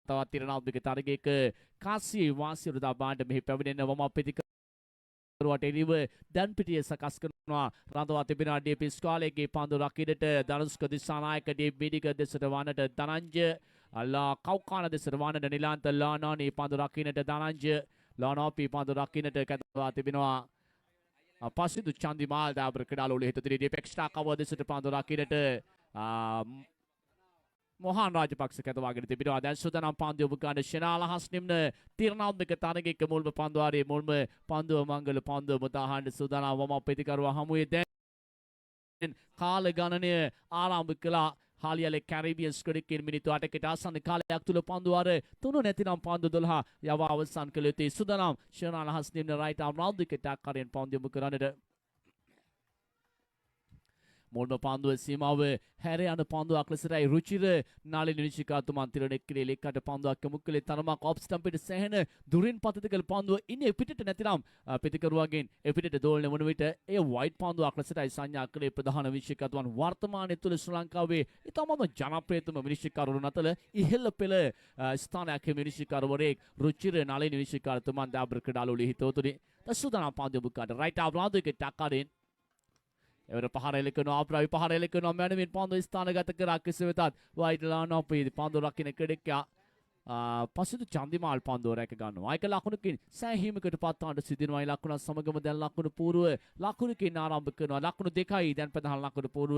තවත් තිරනාත්මක තරගයක කාසියේ වාසිය උදා බාණ්ඩ මෙහි පැමිණෙන වම පිටිකරුවට එළිව දැන් පිටිය සකස් කරනවා රඳවා තිබෙන ඩීපී ස්කාලේගේ පන්දු රකින්නට ධනුෂ්ක දිසානායක ඩීපීඩික දෙසට වන්නට ධනංජය අල්ලා කෞකාන දෙසට වන්නට නිලාන්ත ලානානී පන්දු රකින්නට ධනංජය ලානාපී පන්දු රකින්නට කැඳවා තිබෙනවා පසිදු චන්දිමාල් දාබර ක්‍රීඩාලෝලී හිතදිරි ඩීපෙක්ස්ටා කව දෙසට පන්දු රකින්නට මොහන් රාජපක්ෂ කැතවාගෙන තිබෙනවා දැන් සුදනම් පන්දු ඔබ ගන්න ශනාලහස් නිම්න තීරණාත්මක තරගයක මුල්ම පන්දුවාරයේ මුල්ම පන්දුව මංගල පන්දුව මුදාහඬ සුදනම් වම පිටිකරුවා හමුවේ දැන් කාල ගණනය ආරම්භ කළා හාලියලේ කැරිබියන් ස්ක්වැඩ් මිනිත්තු 8කට ආසන්න කාලයක් තුල පන්දුවාර 3 නැතිනම් පන්දු 12 යව අවසන් කළ යුතුයි සුදනම් ශනාලහස් නිම්න රයිට් ආම් රවුන්ඩ් එකට කරෙන් පන්දු ඔබ කරන්නට මුල්ම පන්දුව සීමාව හැර යන පන්දුවක් ලෙසයි රුචිර නාලි නිරිෂිකාතුමන් තිරණෙක් කියලා එකට පන්දුවක් යොමු කළේ තරමක් ඔෆ් ස්ටම්පෙට සැහෙන දුරින් පතිත කළ පන්දුව ඉන්නේ පිටට නැතිනම් පිටිකරුවගෙන් පිටට දෝලන වන විට ඒ වයිට් පන්දුවක් ලෙසයි සංඥා කළේ ප්‍රධාන විනිශ්චයකතුමන් වර්තමානයේ තුල ශ්‍රී ලංකාවේ ඉතාමත් ජනප්‍රියතම විනිශ්චයකරුවරු අතර ඉහළ පෙළ ස්ථානයක් විනිශ්චයකරුවරයෙක් රුචිර නාලි නිරිෂිකාතුමන් දාබර ක්‍රීඩාලෝලී හිතවතුනි දසුදනා පන්දුව බුකාට රයිට් ආව් රාදුවක ටක්කරින් එවර පහර එලකනවා අප්‍රවි පහර එලකනවා මැනවින් පන්දු ස්ථානගත කරා කෙසේ වෙතත් වයිට්ලා නොපී පන්දු රකින්න කෙඩෙක්යා පසුදු චන්දිමාල් පන්දුව රැක ගන්නවා. ඒක ලකුණකින් සෑහීමකට පත්වන්න සිදුවෙනවා. ඒ ලකුණ සමගම දැන් ලකුණු පූර්ව ලකුණකින් ආරම්භ කරනවා. ලකුණු දෙකයි දැන් ප්‍රධාන ලකුණු පූර්ව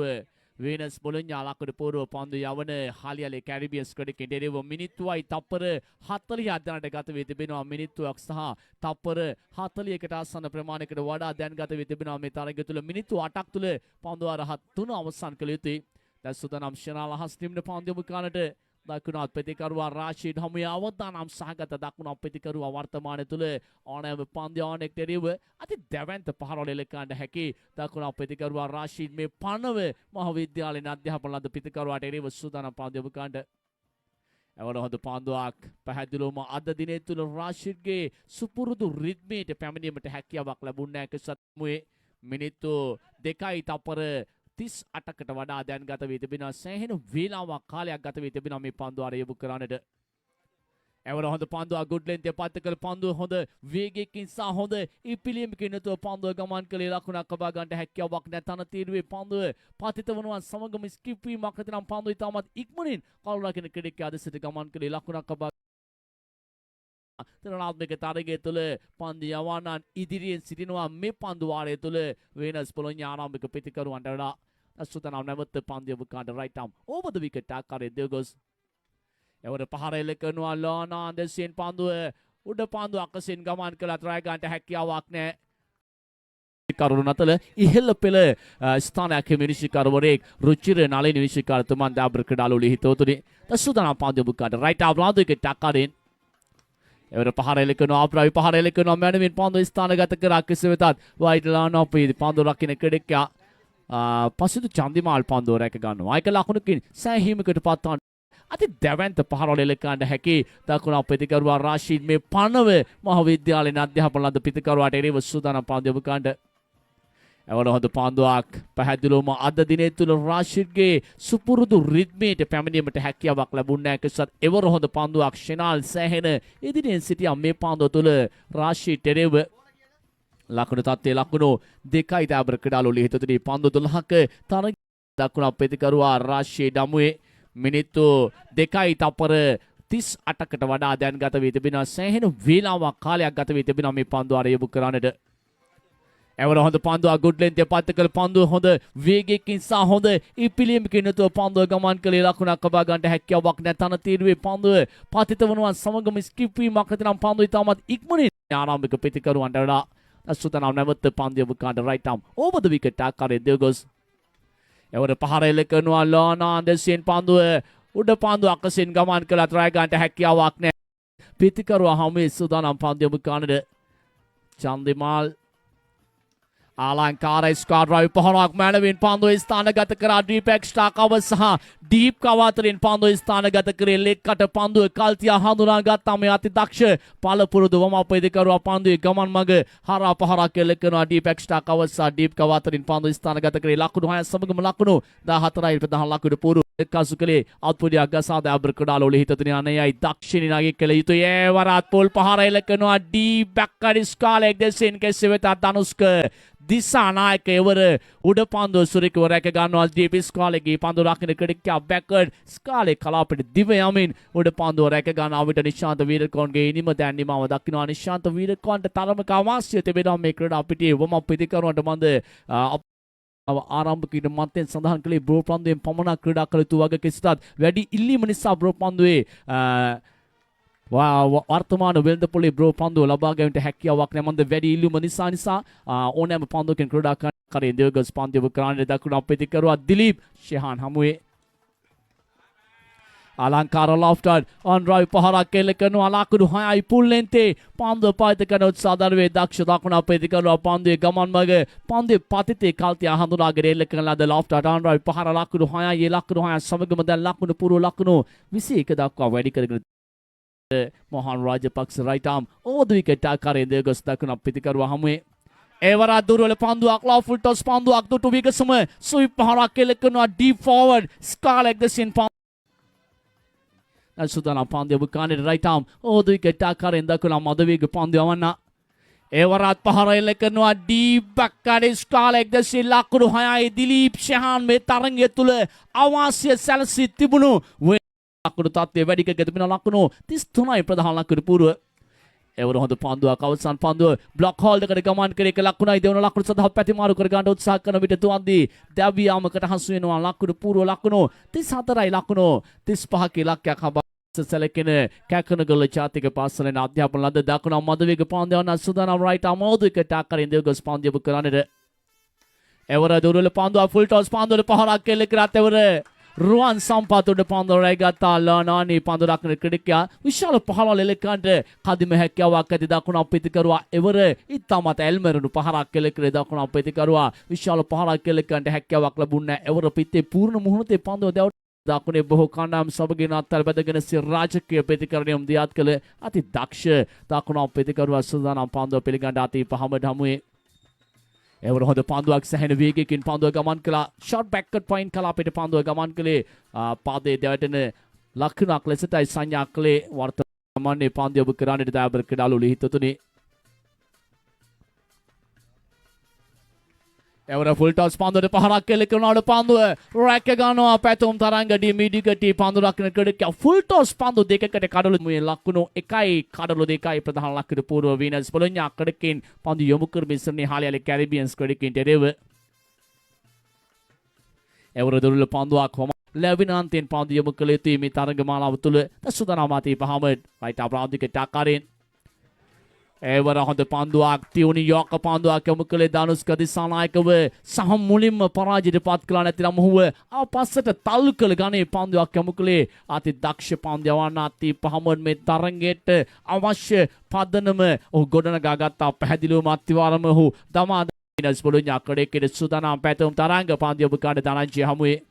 වේනස් බොලොඤ්ඤා ලකුණු පූර්ව පන්දු යවන හාලියලේ කැරිබියන් ස්ක්වැඩ් කෙඩෙරව මිනිත්තුවයි තප්පර 40ක් දැනට ගත වී තිබෙනවා. මිනිත්තුවක් සහ තප්පර 40කට ආසන්න ප්‍රමාණයකට වඩා දැන් ගත වී තිබෙනවා මේ තරගය තුල. මිනිත්තු 8ක් තුල පන්දු වාර 3 අවසන් කළ යුතුයි. දැන් සුදනම් ශනාලහස් නිම්න පන්දු මුකානට දකුණු අප්‍රතිකරුවා රාෂීඩ් හමුවේ අවදානම් සහගත දකුණු අප්‍රතිකරුවා වර්තමානයේ තුල ඕනෑම පන්දියාවක් දෙරිව අති දැවැන්ත පහරවල එලකන්න හැකි දකුණු අප්‍රතිකරුවා රාෂීඩ් මේ 50 මහාවිද්‍යාලයේ අධ්‍යාපන ලද පිටිකරුවාට එරිව සූදානම් පන්දියාව කණ්ඩ එවන හොඳ පන්දුවක් පැහැදිලිවම අද දිනේ තුල රාෂීඩ්ගේ සුපුරුදු රිද්මයට පැමිණීමට හැකියාවක් ලැබුණේ නැහැ සත්මුවේ මිනිත්තු 2යි තප්පර 38කට වඩා දැන් ගත වී තිබෙනවා. සෑහෙන වේලාවක් කාලයක් ගත වී තිබෙනවා මේ පන්දුව ආරයුබ කරන්නට. එවර හොඳ පන්දුව ගුඩ් ලෙන්ත් පත් කළ පන්දුව හොඳ වේගයකින් සහ හොඳ ඉපිලියමකින් යුතුව පන්දුව ගමන් කළේ ලකුණක් ලබා ගන්නට හැකියාවක් නැතන තීරුවේ පන්දුව පතිත වනවා සමගම ස්කිප් වීමක් නැතිනම් පන්දුව ඉතාමත් ඉක්මනින් කලු රකින්න කෙනෙක් අදසට ගමන් කළේ ලකුණක් ලබා තරණාත්මක තරගය තුළ පන්දු යවන්නන් ඉදිරියෙන් සිටිනවා මේ පන්දු වාරය තුළ වේනස් බොලොඤ්ඤා ආරම්භක පිටිකරුවන්ට වඩා සුතනම් නැවත පන්දු යවුකාට රයිට් ආම් ඕවර් ද විකට් ආකාරයේ දෙවගොස් එවර පහර එලකනවා ලෝනා අන්දර්සන් පන්දුව උඩ පන්දු අකසින් ගමන් කළා ට්‍රයි ගන්නට හැකියාවක් නැහැ කරුණ අතල ඉහළ පෙළ ස්ථානයක් මිනිසිකරවරයෙක් රුචිර නාලේ නිවිසිකාරතුමන් දාබර ක්‍රීඩාලෝලී හිතවතුනි සුතනම් පන්දු යවුකාට රයිට් ආම් රාදුවක ටක්කරින් එවර පහර එලකනවා අප්‍රවි පහර එලකනවා මැනවින් පන්දු ස්ථානගත කරා කෙසේ වෙතත් වයිට්ලා නොපී පන්දු රකින්න කෙඩෙක්යා පසුදු චන්දිමාල් පන්දුව රැක ගන්නවා. ඒක ලකුණකින් සෑහීමකට පත්වන්න අති දැවැන්ත පහරවල එලකන්න හැකි දකුණු අප්‍රතිකරුවා රාෂීඩ් මේ 50 මහාවිද්‍යාලයේ අධ්‍යාපන ලද පිටිකරුවාට එරෙහිව සූදානම් පන්දු යවුකන්න. එවන හොඳ පන්දුවක් පැහැදිලිවම අද දිනේ තුල රාෂීඩ්ගේ සුපුරුදු රිද්මයට පැමිණීමට හැකියාවක් ලැබුණේ නැහැ කෙසත් එවර හොඳ පන්දුවක් ෂෙනාල් සෑහෙන ඉදිරියෙන් සිටියා මේ පන්දුව තුල රාෂීඩ් එරෙහිව ලකුණු තත්ත්වයේ ලකුණු 2යි දාබර ක්‍රීඩාලෝලී හිතතුනේ පන්දු 12ක තරග දකුණු අප්‍රතිකරුවා රාෂීඩ් හමුවේ මිනිත්තු 2යි තප්පර 38කට වඩා දැන් ගත වී තිබෙනවා. සෑහෙන වේලාවක් කාලයක් ගත වී තිබෙනවා මේ පන්දු ආරයුබ කරන්නට. එවර හොඳ පන්දුව ගුඩ් ලෙන්ත් පත් කළ පන්දුව හොඳ වේගයකින් සහ හොඳ ඉපිලියමකින් යුතුව පන්දුව ගමන් කළේ ලකුණක් ලබා ගන්නට හැකියාවක් නැතන තීරුවේ පන්දුව පතිත වනවා සමගම ස්කිප් වීමක් නැතිනම් පන්දුව ඉතාමත් ඉක්මනින් ආරම්භක පිටිකරුවන්ට වඩා සුතනම් නැවත පන්දු යවුකාට රයිට් ආම් ඕවර් ද විකට් ආකාරයේ දෙවගොස් එවර පහර එලකනවා ලෝනා අන්දර්සන් පන්දුව උඩ පන්දුව අකසින් ගමන් කළා ට්‍රයි ගන්නට හැකියාවක් නැහැ. පිටිකරුවා හමුවේ සූදානම් පන්දු යවුකානට චන්දිමාල් ආලංකාර ස්ක්වාඩ් රවි පහරක් මැනවින් පන්දුව ස්ථානගත කරා ඩීපෙක්ස්ටා කව සහ ඩීප් කව අතරින් පන්දුව ස්ථානගත කරේ ලෙක්කට පන්දුව කල්තියා හඳුනා ගත්තා මේ අති දක්ෂ පළපුරුදු වම අපේදිකරුවා පන්දුවේ ගමන් මඟ හරහා පහරක් එල්ලකනවා ඩීපෙක්ස්ටා කව සහ ඩීප් කව අතරින් පන්දුව ස්ථානගත කරේ ලකුණු 6 සමගම ලකුණු 14යි ප්‍රධාන ලකුණු පුරු Kasukale output Agasada Abracadalo Hitaniana Dakshinagi Kalito Varat Pol Pahara Lekano D Bakari Skalek the Sin Kesiveta Danuska Disana Kever Udapando Surik Rakagano DP Skalegi Pandorak in the Critica Backward Skale Kalapit Divayamin Udapando Rakagana with Nishant Vida Conge Nima Danima Dakino Nishant Vida Con the Taramakawas Tebeda make it up pity Woma Pitika on the Monday ආරම්භකීට මතෙන් සඳහන් කළේ bro පන්දුවෙන් පමණක් ක්‍රීඩා කළ යුතු වග කිසිතත් වැඩි ඉල්ලීම නිසා බ්‍රෝ පන්දුවේ වර්තමාන වෙළඳපොලේ බ්‍රෝ පන්දුව ලබා ගැනීමට හැකියාවක් නැහැ මන්ද වැඩි ඉල්ලීම නිසා ඕනෑම පන්දුවකින් ක්‍රීඩා කරන දේවගස් පන්දුව කරන්නේ දකුණු අපේතිකරුවා දිලීප් ෂෙහාන් හමුවේ Alankara Lofted on drive Pahara Kelekano Alakudu Hai Pulente Pando Patikano Sadarve Daksha Dakuna Petikano Pande Gaman Mage Pande Patite Kaltia Handula Gelekana the Lofted on drive Pahara Lakudu Hai Yelakudu Hai Samagama Lakunu Puru Lakuno we see Kadaka Vedic Mohan Raja Pak's right arm over the wicket Takare the Gustakuna Petikaru Hame Evara Durul Pandu Akla full toss Pandu Aktu to Vigasuma Sui Pahara Kelekano deep forward Scar like the Sin Pan Sudana Pandya Bukani right arm. Oh, the Takar in the Kula Madavig Pandyawana. Everat Pahara Lekano deep Bakari Skalek the Silakuru Hai Dilip Shahan Metarangetule Awasia Salasi Tibunu when Lakutate Vedika Gatamina Lakuno. This tonight Pradhala Kurpuru. Ever on the Pandu, Kawasan Pandu, block hall the Kaman Lakuna, the Lakusa Patimaru Kurgando Sakana with the Tuandi, Davi Amakatahasuino, Lakuru Lakuno, this Hatarai Lakuno, this Pahaki Lakakaba. Selekine Kakanagal Chatika Pasal and Adyapan the Dakuna Madavik Pandiana Sudana right Amodu Katakar in the Gospandia Bukanade. Ever a Durul Pandu, full toss Pandu, the Pahara Kelekratevere, Ruan Sampato de Pando Regata, Lanani, Pandurak Kritika, we shall Pahara Lelecante, Kadimeheka, Kadakuna Petikarua, Evere, Itamat Elmer, Pahara Kelekre, Dakuna Petikarua, we shall Pahara Kelekante, Hekava Klabuna, Ever Pite, Purna Muhute Pando. दाकुने बहु कांडाम सबगे नाताल बदगने से राजकीय पेतिकरनियम दियात कले अति दक्ष दाकुना पेतिकरवा Sudana पांदो पेलिगंडाती पहमद हमुए ever होद पांदो अक्सहन वेगे किन पांदो गमन कला शॉट बैक कट पॉइंट कला पेट पांदो गमन कले पादे देवटने लखना क्लेसताई संया कले वर्तमान ने पांदो बुकराने दाबर कडालु लिहितुनी Ever a full toss Pandu the Pahara Kelekano Pandu, Rakagano, Patum Taranga, di Midigati, Pandurak, full toss Pandu, they can Kadalu Lakuno, Ekai, Kadalu de Kai, Pradhan Lakapuru, Venus, Bologna, Kadakin, Pandu Yomukur, Misani, Halia, Caribbean, Skadikin, Tereva. Ever a Dulu Pandu Akoma, Levinantin, Pandu Yomukuleti, Mitarangamala, Tule, the Sudanamati, Pahamad, right around the Katakarin. Ever on the Panduak, Tiuni Yoka Pandua, Kamukale Danus Kadisanaikawe, Saham Mulim, Paraji, the Patkalan at Ramuwe, our Passat, Talukagani, Pandua Kamukale, Ati Daksha Pandiawanati, Pahamad me Tarangete, Avash, Padaname, O Godana Gagata, Padilu Matiwaramahu, Dama, Bologna, Kadek, Sudana, Patum Taranga, Pandia Bukada, Danaji Hamwe.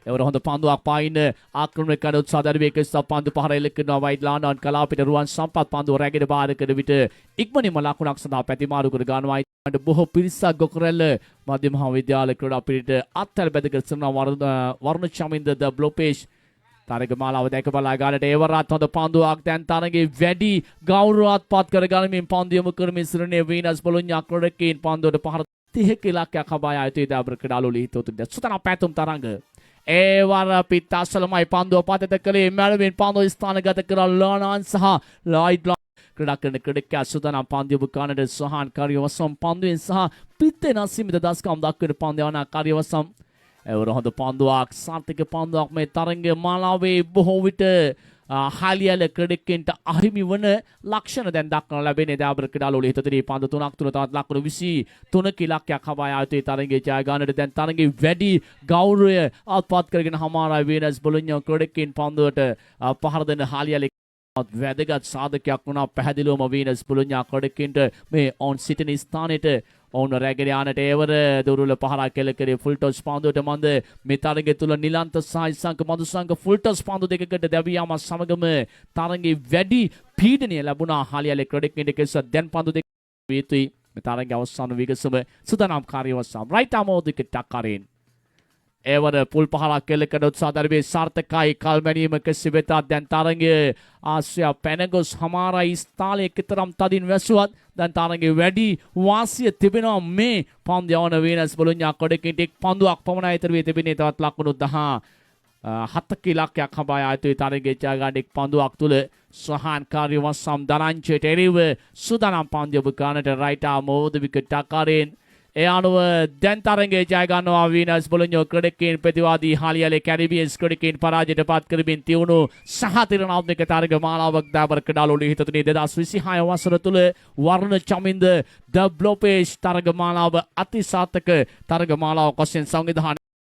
Ever on the Panduak Pine, Akron Ricardo Sadarvik, Pandu Paralikin, White Land on Kalapit, Ruan Sampat Pandu Ragged Barakavita, Ikmani Malakunaksana, Patimaru Kurgan White, and the Boho Pirisa Gokrelle, Madim Havidia, Kurapit, Atal Bedekasana, Warnachamin, the blow page. Taragamala with Ekabala got it ever at on the Panduak, then Tarangi, Vedi, Gaurat, Patkaragami, Pandiamukur, Misrene, Venus, Bologna, Korekin, Pandu, the Par Tihikila Kakabaya, the Abracadalo, to the Sutana Patum Taranga. Evara Pita Salamai Pando Patakali, Melvin Pando is Tanagatakara, Lana and Saha, Lloyd Kradakan, Kredika, Sudana Pandu Bukana, Sohan, Karyavasam, Pandu in Saha, Pitena Sim, the Daskam, Dakar Pandiana, Karyavasam, Ever on the Panduak, Santika Panduak, Metarange, Malawi, Bohovite. Halia Kredikin to Ahimi Wene, Lakshana, then Dakar Labene, Dabrakadalo, later the Pandutunak to the Lakunovisi, Tunaki Lakia Kavaya, Tarangi Jagana, then Tarangi Vedi, Gaure, Alpatkargan Hamara, Venus, Bologna, Kredikin, Pandu, Pahardan Halia. Vedagat Sadakakuna, Padiloma, Venus, Bologna, Kredikin, may on Sitin Stanite. On a Ragariana ever the Rula Pahara Kelekari, full toss Pandu Tamande, Metarangetula Nilanta Sai Sanka Madusanga, full toss Pandu de Deviama Samagame, Tarangi Vedi, Pidini, Labuna, Halia Credit Indicators, then Pandu de Viti, Metaranga was son of Vigasube, Sudanam Kari was some, right arm of the Kitakarin. එවර pull පහරක් කෙලකට උත්සාහ දරවේ සාර්ථකයි කල්මැනීමක සිවෙතත් දැන් තරගයේ ආසියා පැනගොස් හමාරයි ස්ථාලයේ කතරම් තදින් වැසුවත් දැන් තරගයේ වැඩි වාසිය තිබෙනවා මේ පන්දු යවන වීනස් බොලොඤ්ඤා කොඩකින් එක් පන්දුවක් පමණයි ඉතුරු වී තිබෙන්නේ තවත් ලකුණු 17ක ඉලක්කයක් හඹා ආයතේ තරගයේ ජයගන්න එක් පන්දුවක් තුල සහාන්කාරී වස්සම් දරංචයට එරෙහිව සුදානම් පන්දු ඔබ ගන්නට රයිට් ආම් ඕවර් ද විකට් ආකාරයෙන් ඒ අනුව දැන් තරගයේ ජය ගන්නවා වීනස් බොලොඤ්ඤෝ ක්‍රඩකේන් ප්‍රතිවාදී හාලියලේ කැරිබියන්ස් ක්‍රඩකේන් පරාජයට පත් කරමින් තියුණු සහතිරණාත්මක තරග මාලාවක් දාබර කඩාලෝලි හිතතුනේ 2026 වසර තුල වර්ණ චමින්ද ද බ්ලොපේජ් තරග මාලාව අතිසාර්ථක තරග මාලාවක් වශයෙන් සංවිධානය